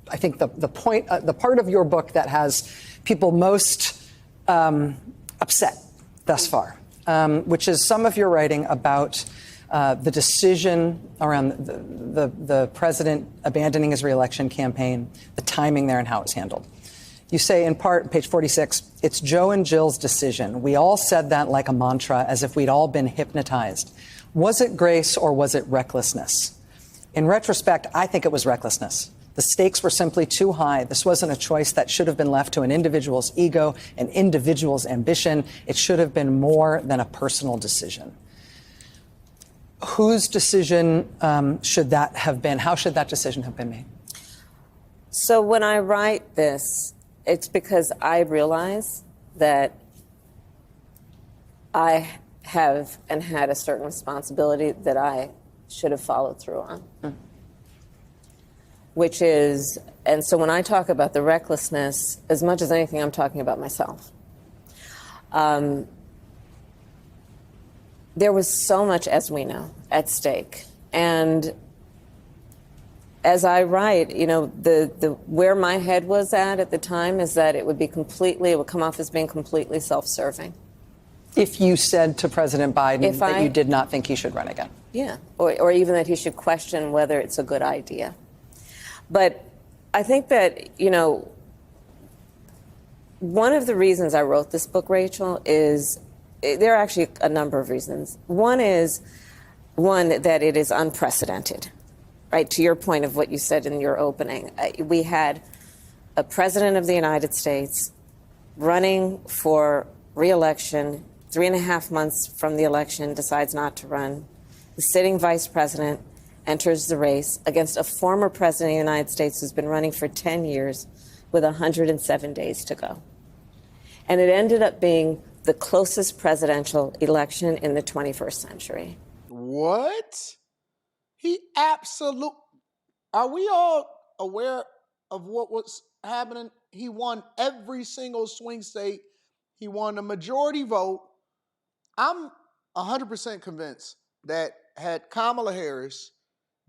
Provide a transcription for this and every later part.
I think the point, the part of your book that has people most upset thus far, which is some of your writing about the decision around the president abandoning his reelection campaign, the timing there and how it was handled. You say in part, page 46, it's Joe and Jill's decision. We all said that like a mantra, as if we'd all been hypnotized. Was it grace or was it recklessness? In retrospect, I think it was recklessness. The stakes were simply too high. This wasn't a choice that should have been left to an individual's ego, an individual's ambition. It should have been more than a personal decision. Whose decision should that have been? How should that decision have been made? So when I write this, it's because I realize that I have and had a certain responsibility that I should have followed through on. Which is, and so when I talk about the recklessness, as much as anything, I'm talking about myself. There was so much, as we know, at stake. And as I write, you know, where my head was at the time is that it would come off as being completely self-serving. If you said to President Biden that you did not think he should run again. Yeah, or even that he should question whether it's a good idea. But I think that, you know, one of the reasons I wrote this book, Rachel, is there are actually a number of reasons. One is that it is unprecedented, right? To your point of what you said in your opening, we had a president of the United States running for re-election, 3.5 months from the election, decides not to run. The sitting vice president enters the race against a former president of the United States who's been running for 10 years with 107 days to go. And it ended up being the closest presidential election in the 21st century. What? Are we all aware of what was happening? He won every single swing state. He won a majority vote. I'm 100% convinced that had Kamala Harris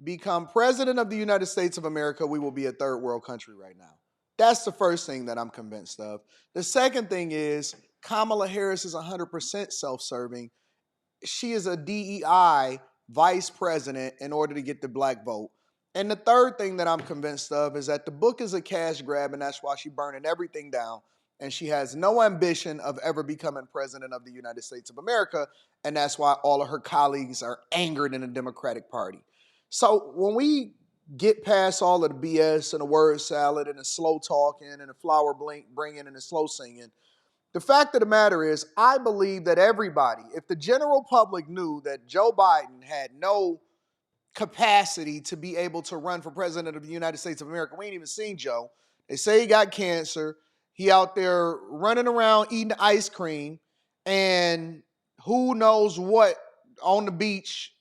become president of the United States of America, we will be a third world country right now. That's the first thing that I'm convinced of. The second thing is Kamala Harris is 100% self-serving. She is a DEI vice president in order to get the black vote. And the third thing that I'm convinced of is that the book is a cash grab, and that's why she's burning everything down. And she has no ambition of ever becoming president of the United States of America. And that's why all of her colleagues are angered in the Democratic Party. So when we get past all of the BS and the word salad and the slow talking and the flower bringing and the slow singing, the fact of the matter is, I believe that everybody, if the general public knew that Joe Biden had no capacity to be able to run for president of the United States of America, we ain't even seen Joe. They say he got cancer. He out there running around eating ice cream and who knows what on the beach,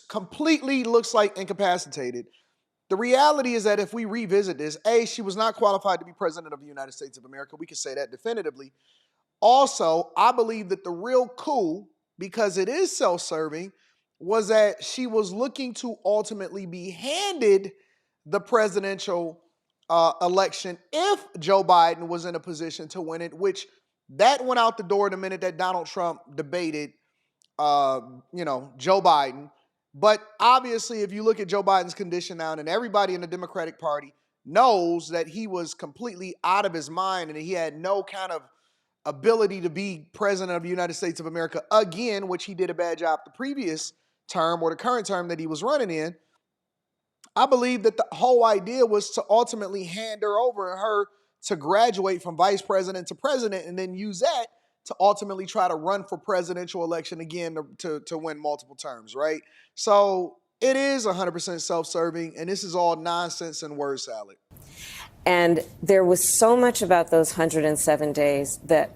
completely looks like incapacitated. The reality is that if we revisit this, A, she was not qualified to be president of the United States of America. We can say that definitively. Also, I believe that the real coup, because it is self-serving, was that she was looking to ultimately be handed the presidential election if Joe Biden was in a position to win it, which that went out the door the minute that Donald Trump debated, Joe Biden. But obviously, if you look at Joe Biden's condition now, and everybody in the Democratic Party knows that he was completely out of his mind and he had no kind of ability to be president of the United States of America again, which he did a bad job the previous term or the current term that he was running in. I believe that the whole idea was to ultimately hand her over and her to graduate from vice president to president and then use that to ultimately try to run for presidential election again to win multiple terms, right? So it is 100% self-serving, and this is all nonsense and word salad. And there was so much about those 107 days that,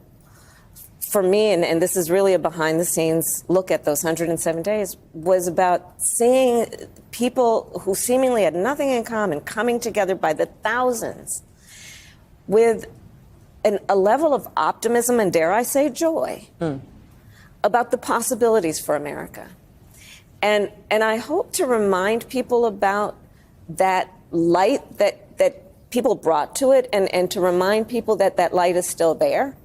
for me, and this is really a behind-the-scenes look at those 107 days, was about seeing people who seemingly had nothing in common coming together by the thousands with a level of optimism and, dare I say, joy about the possibilities for America. And I hope to remind people about that light that people brought to it, and to remind people that that light is still there.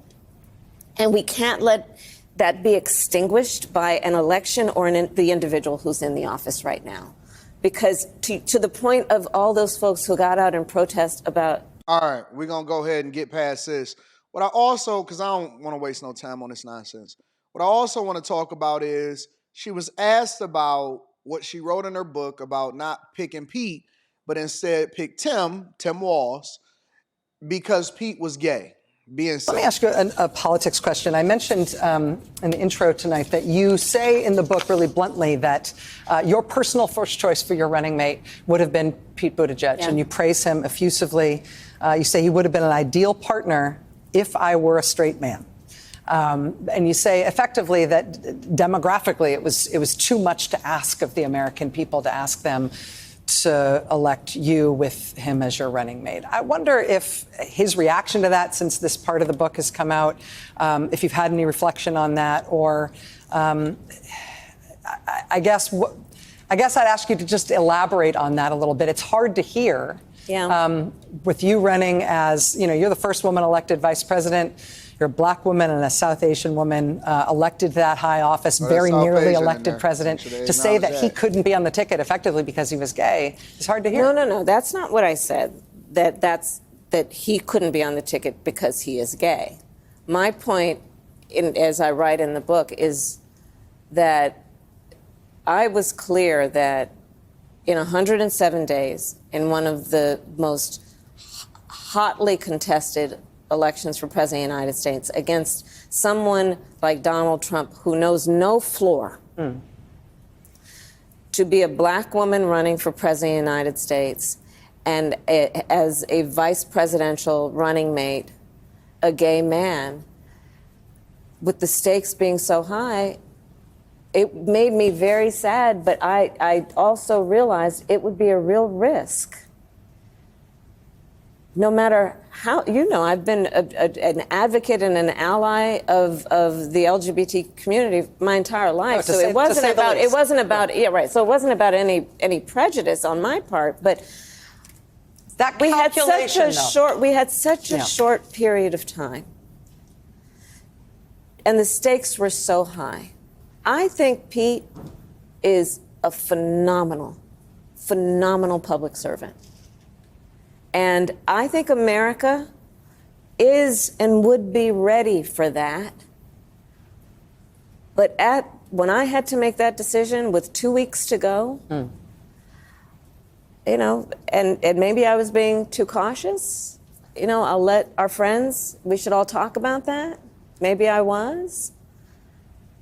And we can't let that be extinguished by an election or the individual who's in the office right now. Because to the point of all those folks who got out and protest about. All right, we're going to go ahead and get past this. What I also, because I don't want to waste no time on this nonsense, what I also want to talk about is she was asked about what she wrote in her book about not picking Pete, but instead pick Tim Walz, because Pete was gay. Let me ask you a politics question. I mentioned in the intro tonight that you say in the book really bluntly that your personal first choice for your running mate would have been Pete Buttigieg, and you praise him effusively. You say he would have been an ideal partner if I were a straight man. And you say effectively that demographically it was too much to ask of the American people to ask them to elect you with him as your running mate. I wonder if his reaction to that, since this part of the book has come out, if you've had any reflection on that, or I guess I'd ask you to just elaborate on that a little bit. It's hard to hear. Yeah. With you running as, you're the first woman elected vice president. You're a black woman and a South Asian woman elected to that high office, very nearly elected president. To say that he couldn't be on the ticket effectively because he was gay is hard to hear. No. That's not what I said. That he couldn't be on the ticket because he is gay. My point, as I write in the book, is that I was clear that in 107 days, in one of the most hotly contested elections for president of the United States, against someone like Donald Trump who knows no floor, to be a black woman running for president of the United States and as a vice presidential running mate, a gay man, with the stakes being so high, it made me very sad, but I also realized it would be a real risk. No matter how, I've been an advocate and an ally of the LGBT community my entire life. So it wasn't about any prejudice on my part, but that we had such a short period of time, and the stakes were so high. I think Pete is a phenomenal public servant. And I think America is and would be ready for that. But when I had to make that decision with 2 weeks to go, and maybe I was being too cautious, I'll let our friends, we should all talk about that. Maybe I was.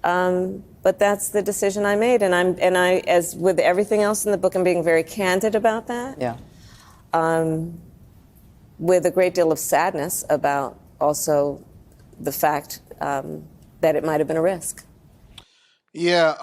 But that's the decision I made. And I, as with everything else in the book, I'm being very candid about that. Yeah. With a great deal of sadness about also the fact that it might have been a risk. Yeah,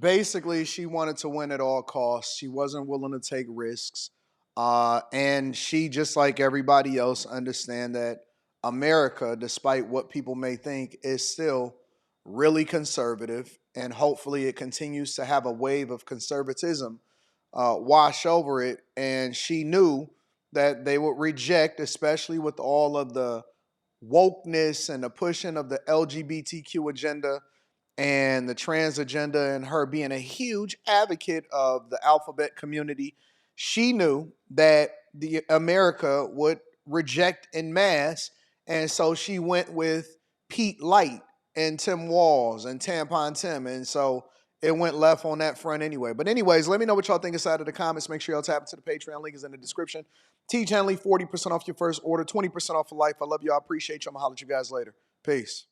basically she wanted to win at all costs. She wasn't willing to take risks. And she, just like everybody else, understand that America, despite what people may think, is still really conservative. And hopefully it continues to have a wave of conservatism wash over it. And she knew that they would reject, especially with all of the wokeness and the pushing of the LGBTQ agenda and the trans agenda, and her being a huge advocate of the alphabet community. She knew that the America would reject en masse, and so she went with Pete Light and Tim Walz and Tampon Tim, and so it went left on that front anyway. But anyways, let me know what y'all think inside of the comments. Make sure y'all tap into the Patreon. Link is in the description. Teach Henley, 40% off your first order, 20% off for life. I love y'all. I appreciate y'all. I'm going to holler at you guys later. Peace.